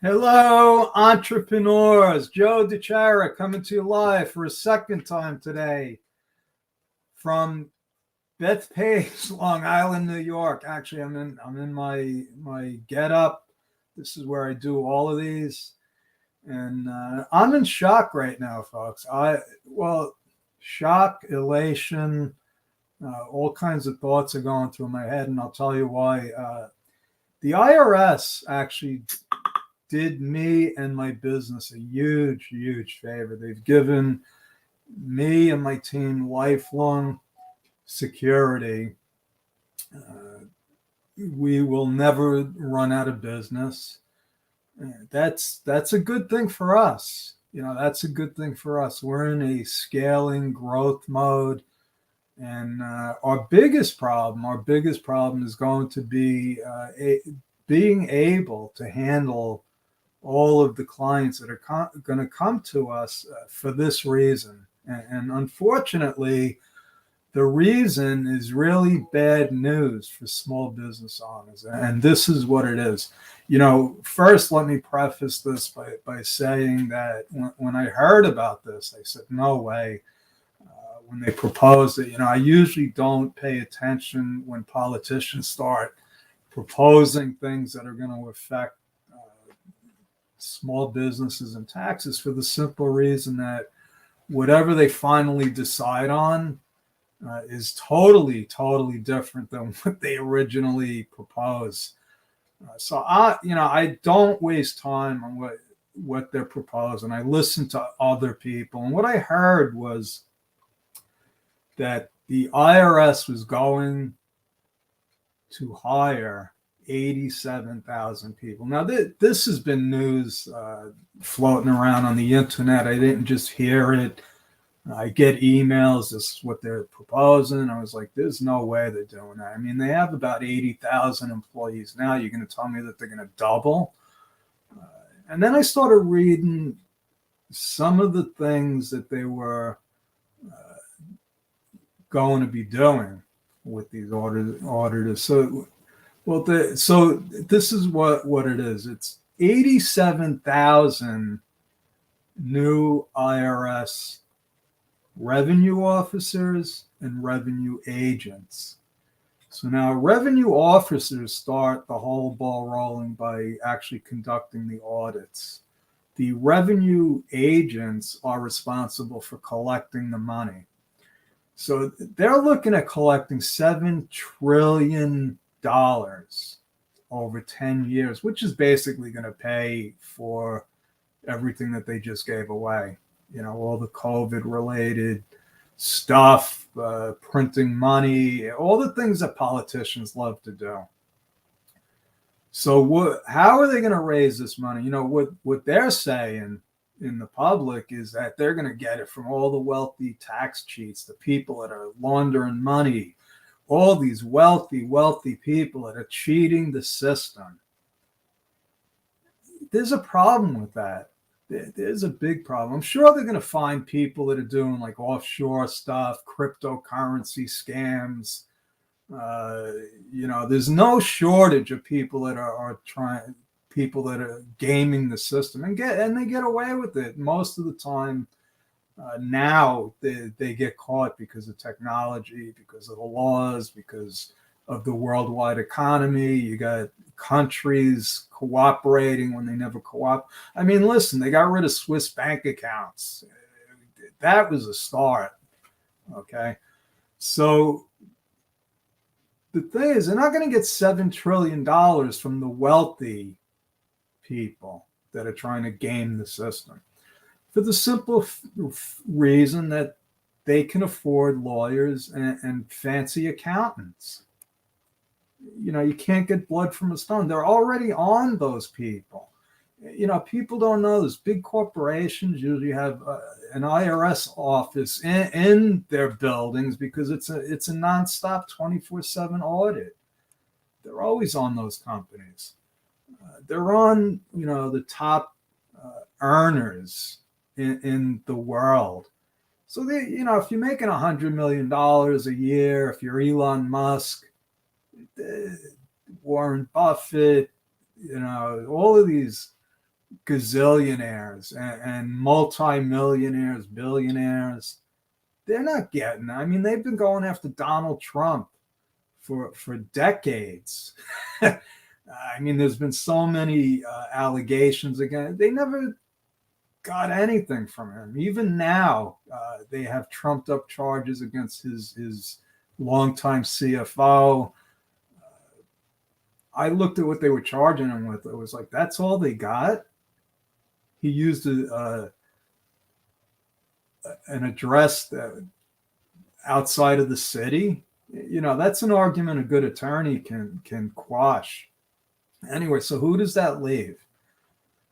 Hello, entrepreneurs. Joe DeChara coming to you live for a second time today from Bethpage, Long Island, New York. Actually, I'm in my get up. This is where I do all of these, and I'm in shock right now, folks. Shock, elation, all kinds of thoughts are going through my head, and I'll tell you why. The IRS actually did me and my business a huge, huge favor. They've given me and my team lifelong security. We will never run out of business. That's a good thing for us. That's a good thing for us. We're in a scaling growth mode, and our biggest problem is going to be being able to handle all of the clients that are going to come to us for this reason. And unfortunately, the reason is really bad news for small business owners. And this is what it is. First, let me preface this by saying that when I heard about this, I said, no way. When they proposed it, I usually don't pay attention when politicians start proposing things that are going to affect small businesses and taxes, for the simple reason that whatever they finally decide on is totally, totally different than what they originally proposed. So I don't waste time on what they're proposing. I listen to other people, and what I heard was that the IRS was going to hire 87,000 people. Now, this has been news floating around on the internet. I didn't just hear it. I get emails. This is what they're proposing. I was like, there's no way they're doing that. I mean, they have about 80,000 employees now. You're going to tell me that they're going to double? And then I started reading some of the things that they were going to be doing with these auditors. So this is what it is. It's 87,000 new IRS revenue officers and revenue agents. So now revenue officers start the whole ball rolling by actually conducting the audits. The revenue agents are responsible for collecting the money. So they're looking at collecting $7 trillion over 10 years, which is basically going to pay for everything that they just gave away. All the COVID related stuff, printing money, all the things that politicians love to do. So how are they going to raise this money? What they're saying in the public is that they're going to get it from all the wealthy tax cheats, the people that are laundering money, all these wealthy people that are cheating the system. There's a problem with that. There's a big problem. I'm sure they're going to find people that are doing like offshore stuff, cryptocurrency scams. There's no shortage of people that are gaming the system and they get away with it most of the time. Now they get caught because of technology, because of the laws, because of the worldwide economy. You got countries cooperating when they never cooperate. I mean, listen, they got rid of Swiss bank accounts. That was a start. Okay. So the thing is, they're not going to get $7 trillion from the wealthy people that are trying to game the system, for the simple reason that they can afford lawyers and fancy accountants. You can't get blood from a stone. They're already on those people. People don't know this. Big corporations usually have an IRS office in their buildings because it's a nonstop 24/7 audit. They're always on those companies. They're on the top earners in the world. So if you're making $100 million a year, if you're Elon Musk, Warren Buffett, all of these gazillionaires and multimillionaires, billionaires, they're not getting. I mean, they've been going after Donald Trump for decades. I mean, there's been so many allegations again. They never got anything from him. Even now, they have trumped up charges against his longtime CFO. I looked at what they were charging him with. It was like, that's all they got. He used an address that outside of the city. You know, that's an argument a good attorney can quash. Anyway, so who does that leave?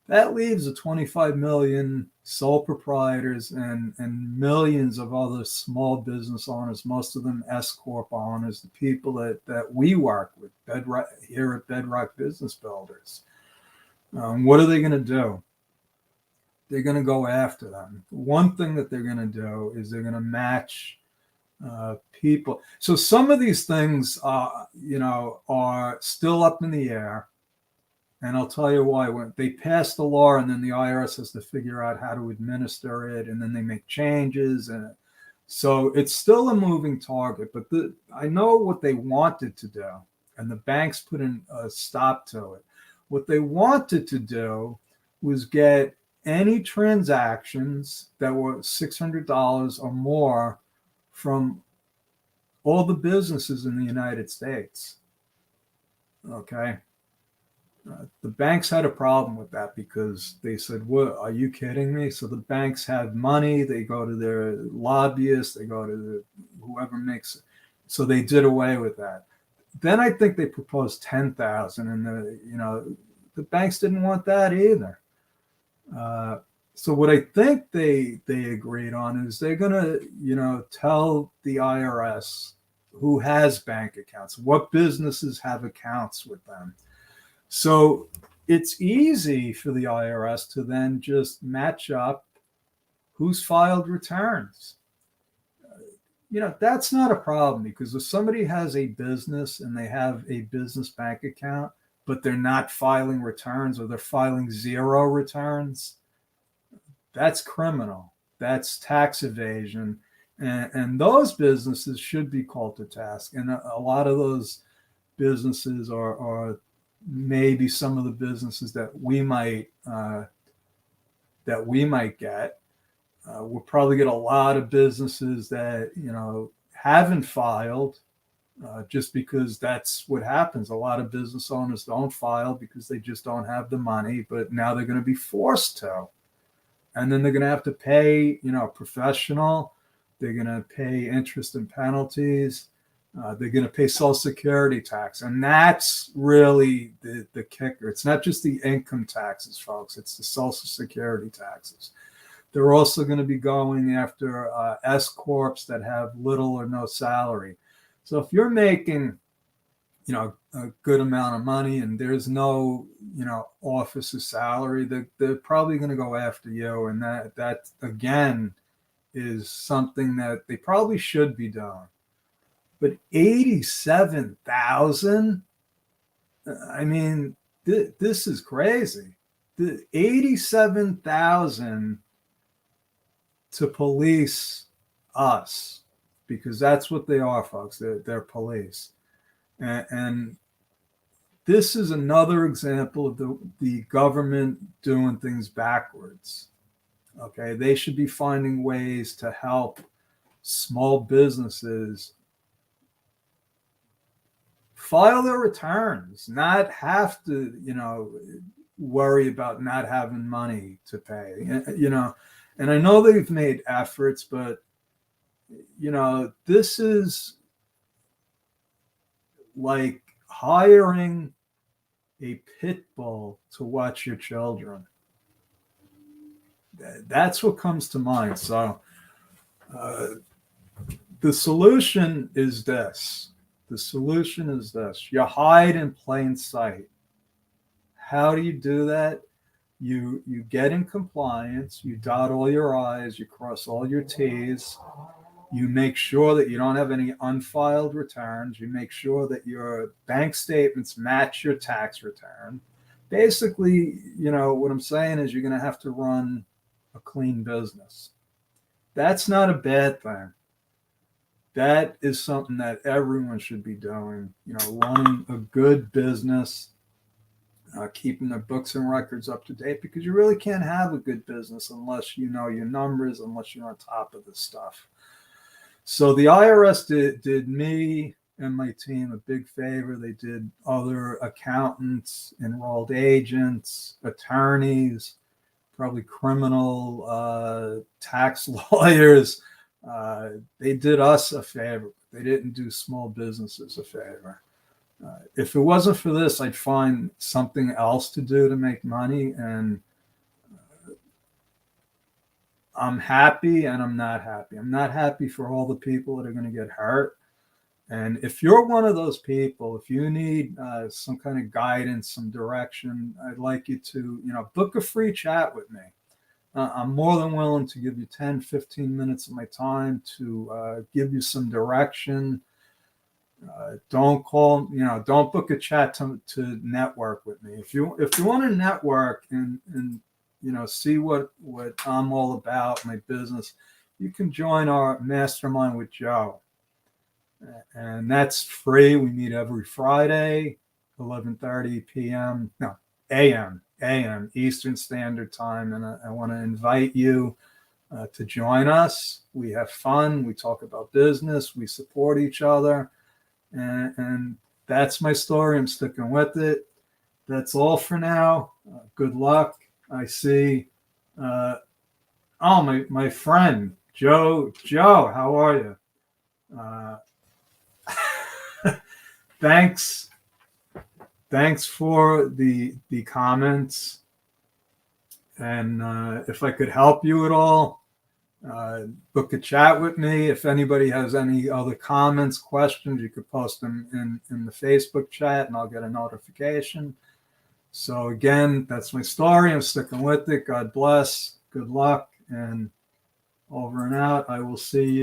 That leaves the 25 million sole proprietors and millions of other small business owners, most of them S Corp owners, the people that we work with here at Bedrock Business Builders. What are they going to do? They're going to go after them. One thing that they're going to do is they're going to match people. So some of these things, are still up in the air. And I'll tell you why. When they pass the law, and then the IRS has to figure out how to administer it, and then they make changes, and so it's still a moving target. But I know what they wanted to do, and the banks put in a stop to it. What they wanted to do was get any transactions that were $600 or more from all the businesses in the United States. Okay. The banks had a problem with that because they said, "What? Are you kidding me?" So the banks have money. They go to their lobbyists. They go to whoever makes it. So they did away with that. Then I think they proposed 10,000, and the banks didn't want that either. So what I think they agreed on is they're going to tell the IRS who has bank accounts, what businesses have accounts with them. So it's easy for the IRS to then just match up who's filed returns. That's not a problem, because if somebody has a business and they have a business bank account, but they're not filing returns, or they're filing zero returns, that's criminal. That's tax evasion. And those businesses should be called to task. And a lot of those businesses are maybe some of the businesses that we might get. We'll probably get a lot of businesses that haven't filed, just because that's what happens. A lot of business owners don't file because they just don't have the money, but now they're going to be forced to, and then they're going to have to pay professional. They're going to pay interest and penalties. They're going to pay Social Security tax. And that's really the kicker. It's not just the income taxes, folks. It's the Social Security taxes. They're also going to be going after S Corps that have little or no salary. So if you're making, a good amount of money and there's no, officer salary, they're probably going to go after you. And that again, is something that they probably should be doing. But 87,000, I mean, this is crazy. The 87,000 to police us, because that's what they are, folks. They're police. And this is another example of the government doing things backwards. Okay, they should be finding ways to help small businesses file their returns, not have to, worry about not having money to pay, and I know they've made efforts, but, this is like hiring a pit bull to watch your children. That's what comes to mind. So the solution is this. The solution is this. You hide in plain sight. How do you do that? You get in compliance. You dot all your I's. You cross all your T's. You make sure that you don't have any unfiled returns. You make sure that your bank statements match your tax return. basically, what I'm saying is you're going to have to run a clean business. That's not a bad thing. That is something that everyone should be doing, running a good business, keeping their books and records up to date, because you really can't have a good business unless you know your numbers, unless you're on top of this stuff. So the IRS did me and my team a big favor. They did other accountants, enrolled agents, attorneys, probably criminal tax lawyers. They did us a favor. They didn't do small businesses a favor. If it wasn't for this, I'd find something else to do to make money. And I'm happy and I'm not happy. I'm not happy for all the people that are going to get hurt. And if you're one of those people, if you need some kind of guidance, some direction, I'd like you to, book a free chat with me. I'm more than willing to give you 10, 15 minutes of my time to give you some direction. Don't call, don't book a chat to network with me. If you want to network and see what I'm all about, my business, you can join our mastermind with Joe. And that's free. We meet every Friday, 11:30 p.m. No, a.m. Eastern Standard Time. And I want to invite you to join us. We have fun. We talk about business. We support each other. And that's my story. I'm sticking with it. That's all for now. Good luck. I see. My friend, Joe. Joe, how are you? Thanks for the comments. And if I could help you at all, book a chat with me. If anybody has any other comments, questions, you could post them in the Facebook chat and I'll get a notification. So again, that's my story. I'm sticking with it. God bless. Good luck. And over and out. I will see you.